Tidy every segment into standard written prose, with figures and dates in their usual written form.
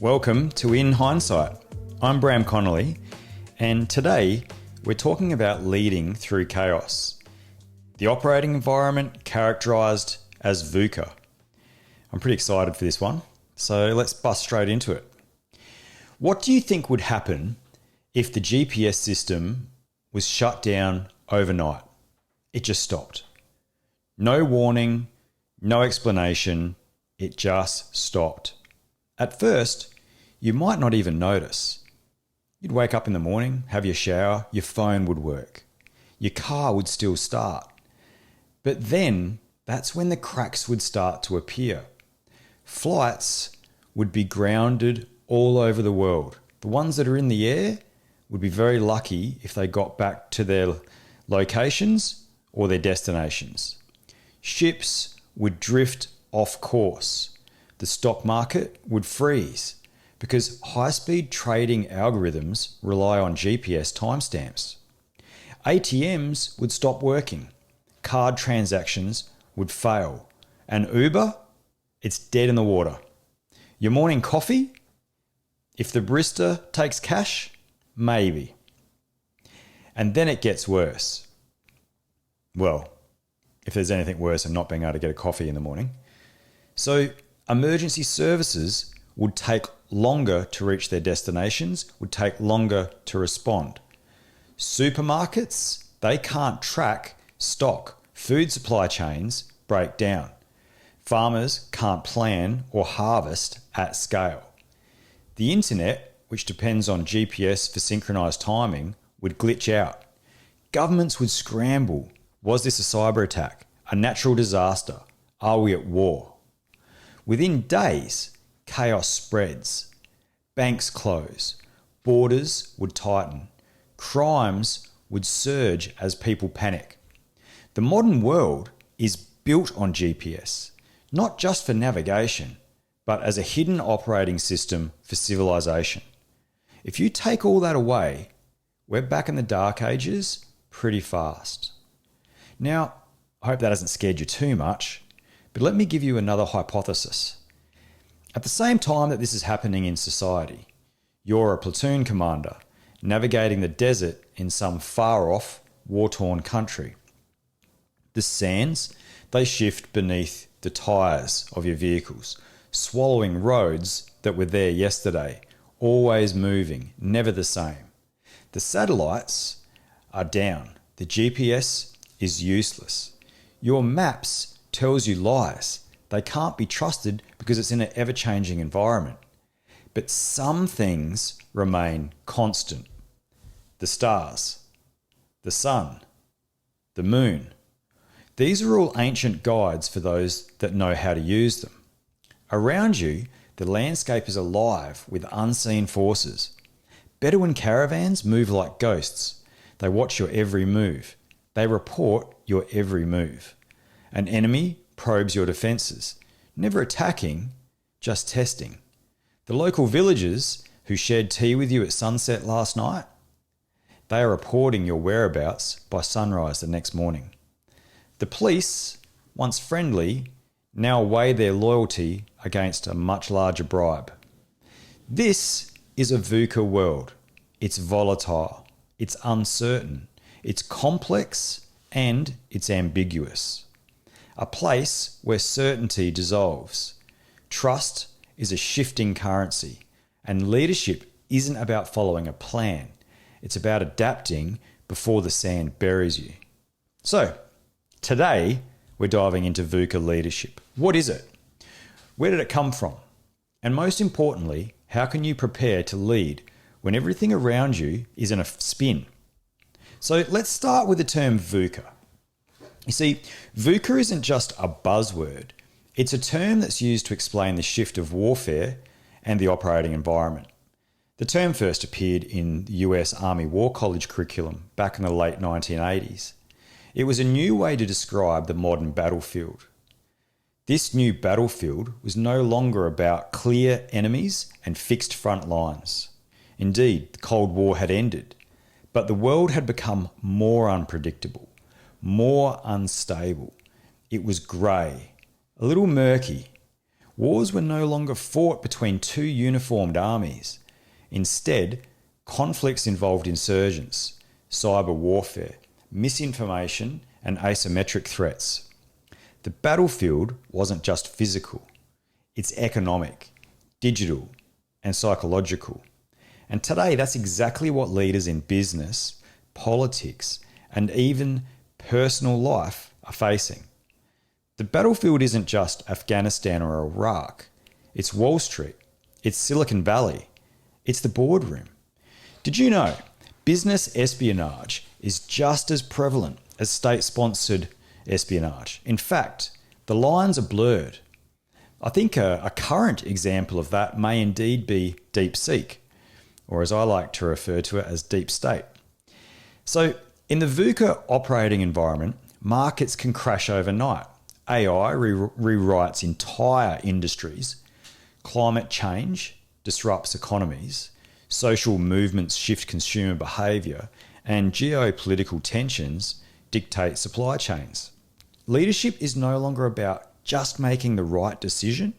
Welcome to In Hindsight. I'm Bram Connolly, and today we're talking about leading through chaos. The operating environment characterized as VUCA. I'm pretty excited for this one, so let's bust straight into it. What do you think would happen if the GPS system was shut down overnight? It just stopped. No warning, no explanation, it just stopped. At first, you might not even notice. You'd wake up in the morning, have your shower, your phone would work. Your car would still start. But then, that's when the cracks would start to appear. Flights would be grounded all over the world. The ones that are in the air would be very lucky if they got back to their locations or their destinations. Ships would drift off course. The stock market would freeze because high-speed trading algorithms rely on GPS timestamps. ATMs would stop working. Card transactions would fail. And Uber, it's dead in the water. Your morning coffee? If the barista takes cash, maybe. And then it gets worse. Well, if there's anything worse than not being able to get a coffee in the morning. So emergency services would take longer to reach their destinations, would take longer to respond. Supermarkets, they can't track stock. Food supply chains break down. Farmers can't plan or harvest at scale. The internet, which depends on GPS for synchronized timing, would glitch out. Governments would scramble. Was this a cyber attack? A natural disaster? Are we at war? Within days, chaos spreads. Banks close. Borders would tighten. Crimes would surge as people panic. The modern world is built on GPS, not just for navigation, but as a hidden operating system for civilization. If you take all that away, we're back in the dark ages pretty fast. Now, I hope that hasn't scared you too much, but let me give you another hypothesis. At the same time that this is happening in society, you're a platoon commander navigating the desert in some far-off, war-torn country. The sands, they shift beneath the tyres of your vehicles, swallowing roads that were there yesterday, always moving, never the same. The satellites are down. The GPS is useless. Your maps tells you lies. They can't be trusted because it's in an ever-changing environment. But some things remain constant. The stars, the sun, the moon. These are all ancient guides for those that know how to use them. Around you, the landscape is alive with unseen forces. Bedouin caravans move like ghosts. They watch your every move. They report your every move. An enemy probes your defences, never attacking, just testing. The local villagers who shared tea with you at sunset last night, they are reporting your whereabouts by sunrise the next morning. The police, once friendly, now weigh their loyalty against a much larger bribe. This is a VUCA world. It's volatile, it's uncertain, it's complex, and it's ambiguous. A place where certainty dissolves. Trust is a shifting currency, and leadership isn't about following a plan. It's about adapting before the sand buries you. So, today we're diving into VUCA leadership. What is it? Where did it come from? And most importantly, how can you prepare to lead when everything around you is in a spin? So let's start with the term VUCA. You see, VUCA isn't just a buzzword. It's a term that's used to explain the shift of warfare and the operating environment. The term first appeared in the US Army War College curriculum back in the late 1980s. It was a new way to describe the modern battlefield. This new battlefield was no longer about clear enemies and fixed front lines. Indeed, the Cold War had ended, but the world had become more unpredictable, more unstable. It was grey, a little murky. Wars were no longer fought between two uniformed armies. Instead, conflicts involved insurgents, cyber warfare, misinformation, and asymmetric threats. The battlefield wasn't just physical, it's economic, digital, and psychological. And today, that's exactly what leaders in business, politics, and even personal life are facing. The battlefield isn't just Afghanistan or Iraq. It's Wall Street. It's Silicon Valley. It's the boardroom. Did you know business espionage is just as prevalent as state-sponsored espionage? In fact, the lines are blurred. I think a current example of that may indeed be DeepSeek, or as I like to refer to it as deep state. So in the VUCA operating environment, markets can crash overnight. AI rewrites entire industries. Climate change disrupts economies. Social movements shift consumer behaviour. And geopolitical tensions dictate supply chains. Leadership is no longer about just making the right decision.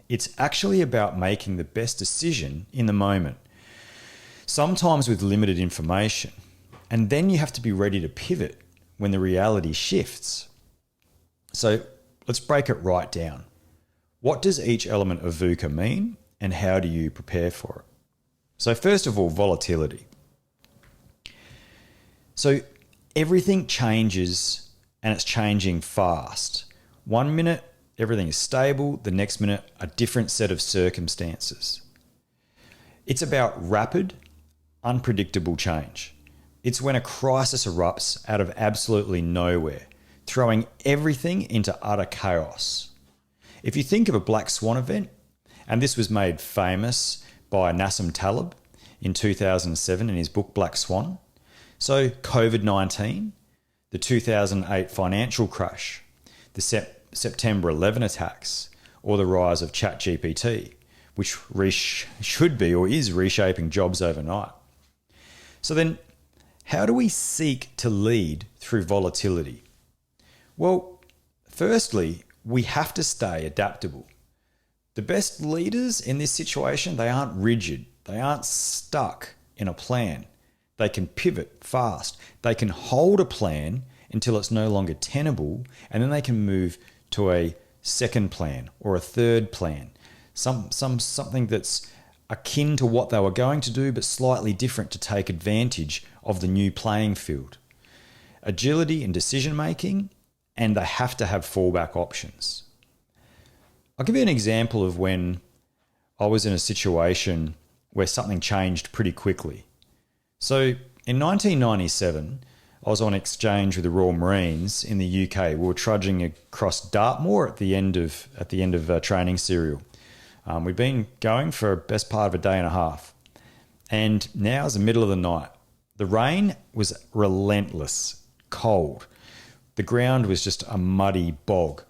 It's actually about making the best decision in the moment, sometimes with limited information. And then you have to be ready to pivot when the reality shifts. So let's break it right down. What does each element of VUCA mean, and how do you prepare for it? So first of all, volatility. So everything changes, and it's changing fast. 1 minute, everything is stable. The next minute, a different set of circumstances. It's about rapid, unpredictable change. It's when a crisis erupts out of absolutely nowhere, throwing everything into utter chaos. If you think of a black swan event, and this was made famous by Nassim Taleb in 2007 in his book Black Swan. So COVID-19, the 2008 financial crash, the September 11 attacks, or the rise of ChatGPT, which should be or is reshaping jobs overnight. So then, how do we seek to lead through volatility? Well, firstly, we have to stay adaptable. The best leaders in this situation, they aren't rigid. They aren't stuck in a plan. They can pivot fast. They can hold a plan until it's no longer tenable, and then they can move to a second plan or a third plan. Something that's akin to what they were going to do, but slightly different to take advantage of the new playing field. Agility in decision making, and they have to have fallback options. I'll give you an example of when I was in a situation where something changed pretty quickly. So in 1997, I was on exchange with the Royal Marines in the UK. We were trudging across Dartmoor at the end of training serial. We'd been going for the best part of a day and a half. And now it's the middle of the night. The rain was relentless, cold. The ground was just a muddy bog.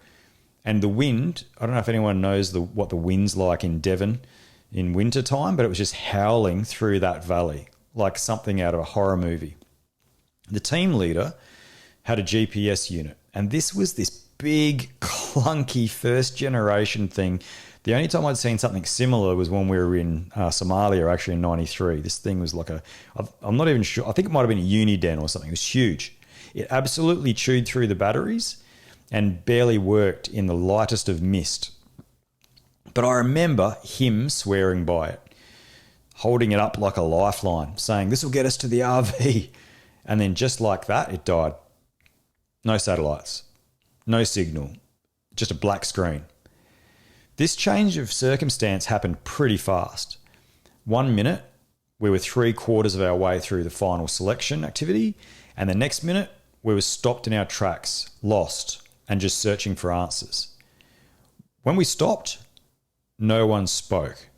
And the wind, I don't know if anyone knows what the wind's like in Devon in winter time, but it was just howling through that valley like something out of a horror movie. The team leader had a GPS unit, and this was this big, clunky first generation thing. The only time I'd seen something similar was when we were in Somalia, actually in 93. This thing was like I'm not even sure, I think it might have been a Uniden or something. It was huge. It absolutely chewed through the batteries and barely worked in the lightest of mist. But I remember him swearing by it, holding it up like a lifeline, saying, "This will get us to the RV." And then just like that, it died. No satellites, no signal, just a black screen. This change of circumstance happened pretty fast. 1 minute, we were 3/4 of our way through the final selection activity, and the next minute, we were stopped in our tracks, lost, and just searching for answers. When we stopped, no one spoke.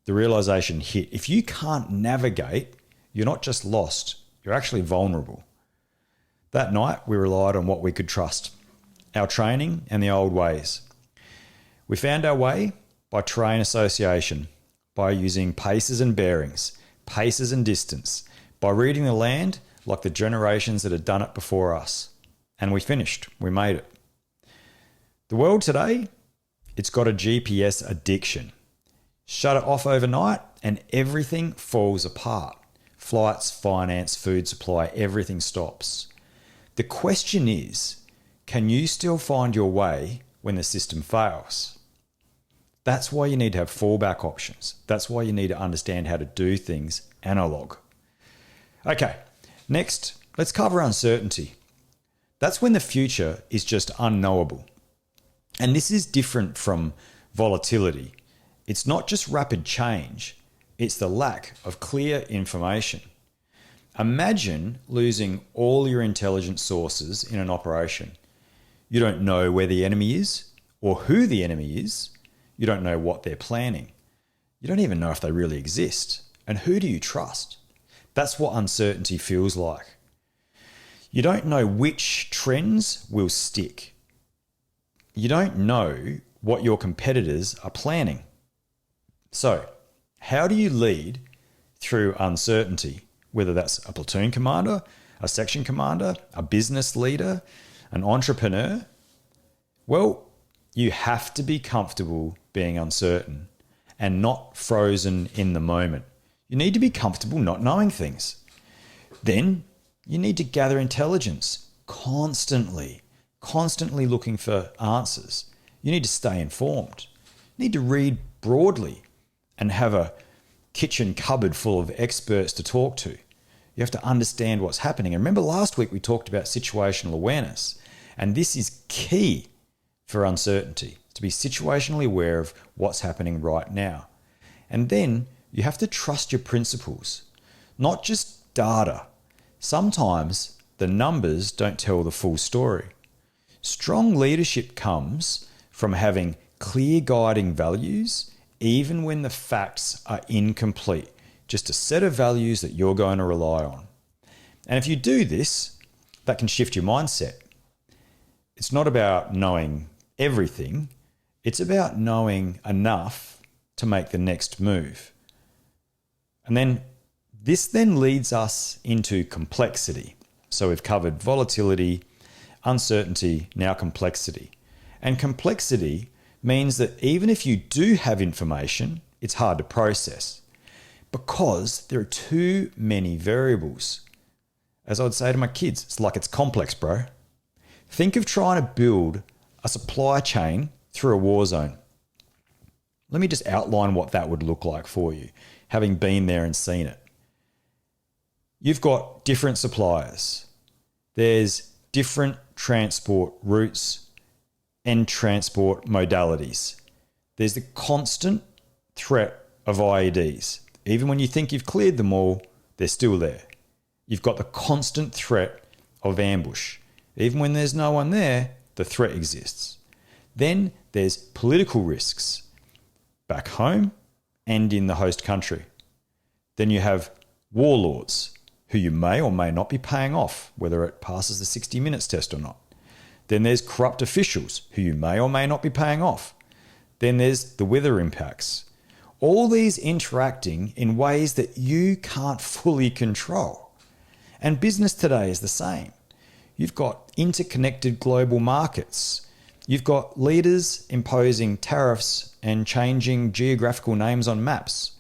The realization hit. If you can't navigate, you're not just lost, you're actually vulnerable. That night, we relied on what we could trust, our training and the old ways. We found our way by terrain association, by using paces and bearings, paces and distance, by reading the land like the generations that had done it before us. And we finished. We made it. The world today It's got a GPS addiction. Shut it off overnight and everything falls apart. Flights, finance, food supply, everything stops. The question is, can you still find your way when the system fails? That's why you need to have fallback options. That's why you need to understand how to do things analog. Okay, next, let's cover uncertainty. That's when the future is just unknowable. And this is different from volatility. It's not just rapid change, it's the lack of clear information. Imagine losing all your intelligence sources in an operation. You don't know where the enemy is or who the enemy is. You don't know what they're planning. You don't even know if they really exist. And who do you trust? That's what uncertainty feels like. You don't know which trends will stick. You don't know what your competitors are planning. So, how do you lead through uncertainty? Whether that's a platoon commander, a section commander, a business leader, an entrepreneur? Well, you have to be comfortable being uncertain and not frozen in the moment. You need to be comfortable not knowing things. Then you need to gather intelligence constantly looking for answers. You need to stay informed. You need to read broadly and have a kitchen cupboard full of experts to talk to. You have to understand what's happening. And remember last week we talked about situational awareness, and this is key for uncertainty, to be situationally aware of what's happening right now. And then you have to trust your principles, not just data. Sometimes the numbers don't tell the full story. Strong leadership comes from having clear guiding values, even when the facts are incomplete. Just a set of values that you're going to rely on. And if you do this, that can shift your mindset. It's not about knowing everything. It's about knowing enough to make the next move. And then this leads us into complexity. So we've covered volatility, uncertainty, now complexity. And complexity means that even if you do have information, it's hard to process because there are too many variables. As I would say to my kids, it's complex, bro. Think of trying to build a supply chain through a war zone. Let me just outline what that would look like for you, having been there and seen it. You've got different suppliers. There's different transport routes and transport modalities. There's the constant threat of IEDs. Even when you think you've cleared them all, they're still there. You've got the constant threat of ambush. Even when there's no one there, the threat exists. Then there's political risks back home and in the host country. Then you have warlords who you may or may not be paying off, whether it passes the 60 minutes test or not. Then there's corrupt officials who you may or may not be paying off. Then there's the weather impacts. All these interacting in ways that you can't fully control. And business today is the same. You've got interconnected global markets. You've got leaders imposing tariffs and changing geographical names on maps.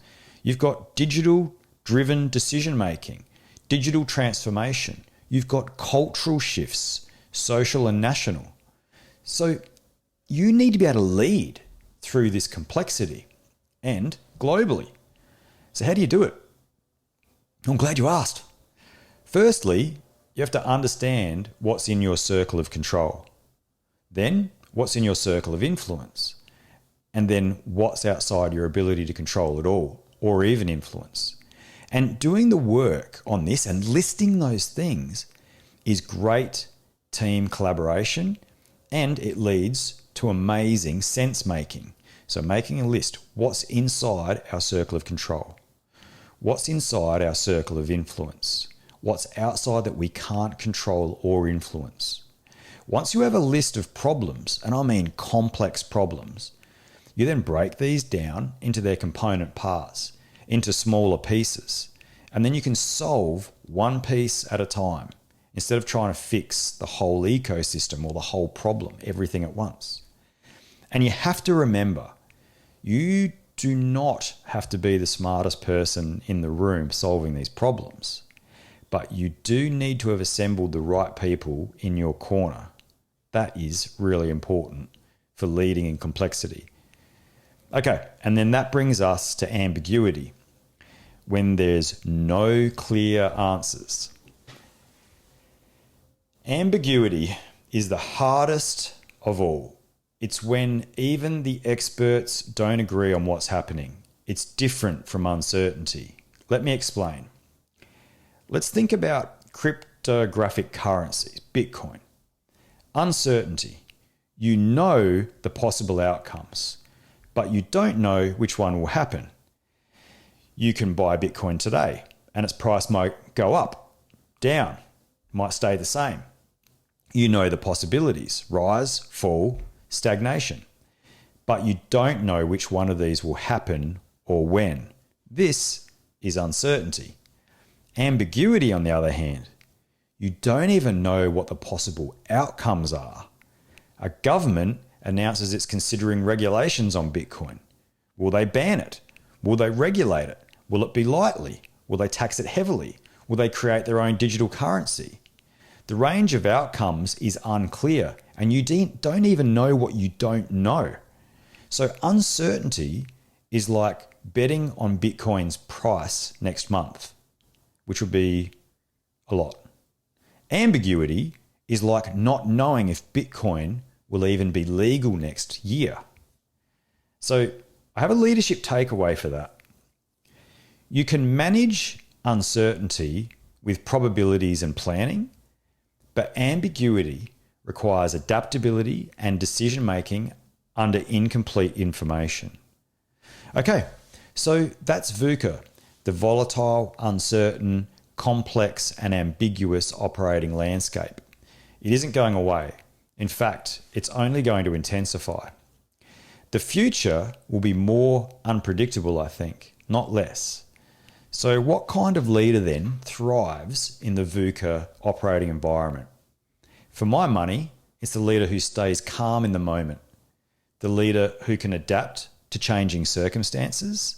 You've got digital-driven decision-making, digital transformation. You've got cultural shifts, social and national. So you need to be able to lead through this complexity and globally. So how do you do it? I'm glad you asked. Firstly, you have to understand what's in your circle of control. Then, what's in your circle of influence. And then what's outside your ability to control at all, or even influence. And doing the work on this and listing those things is great team collaboration, and it leads to amazing sense making. So making a list, what's inside our circle of control? What's inside our circle of influence? What's outside that we can't control or influence? Once you have a list of problems, and I mean complex problems, you then break these down into their component parts, into smaller pieces, and then you can solve one piece at a time instead of trying to fix the whole ecosystem or the whole problem, everything at once. And you have to remember, you do not have to be the smartest person in the room solving these problems, but you do need to have assembled the right people in your corner. That is really important for leading in complexity. Okay, and then that brings us to ambiguity, when there's no clear answers. Ambiguity is the hardest of all. It's when even the experts don't agree on what's happening. It's different from uncertainty. Let me explain. Let's think about cryptographic currencies, Bitcoin. Uncertainty. You know the possible outcomes, but you don't know which one will happen. You can buy Bitcoin today and its price might go up, down, might stay the same. You know the possibilities, rise, fall, stagnation, but you don't know which one of these will happen or when. This is uncertainty. Ambiguity, on the other hand, you don't even know what the possible outcomes are. A government announces it's considering regulations on Bitcoin. Will they ban it? Will they regulate it? Will it be lightly? Will they tax it heavily? Will they create their own digital currency? The range of outcomes is unclear, and you don't even know what you don't know. So uncertainty is like betting on Bitcoin's price next month, which would be a lot. Ambiguity is like not knowing if Bitcoin will even be legal next year. So I have a leadership takeaway for that. You can manage uncertainty with probabilities and planning, but ambiguity requires adaptability and decision-making under incomplete information. Okay, so that's VUCA, the volatile, uncertain, complex and ambiguous operating landscape. It isn't going away. In fact, it's only going to intensify. The future will be more unpredictable, I think, not less. So what kind of leader then thrives in the VUCA operating environment? For my money, it's the leader who stays calm in the moment, the leader who can adapt to changing circumstances.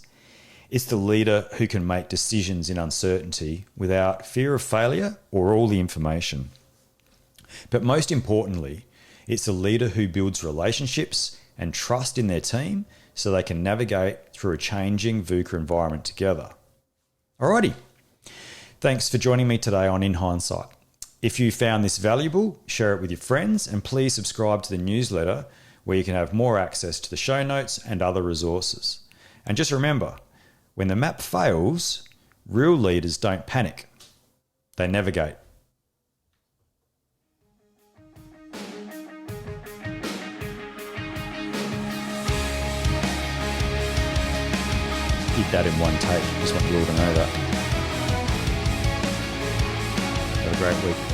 It's the leader who can make decisions in uncertainty without fear of failure or all the information. But most importantly, it's the leader who builds relationships and trust in their team so they can navigate through a changing VUCA environment together. Alrighty. Thanks for joining me today on In Hindsight. If you found this valuable, share it with your friends and please subscribe to the newsletter where you can have more access to the show notes and other resources. And just remember, when the map fails, real leaders don't panic. They navigate. Did that in one take. Just want you all to know that. Have a great week.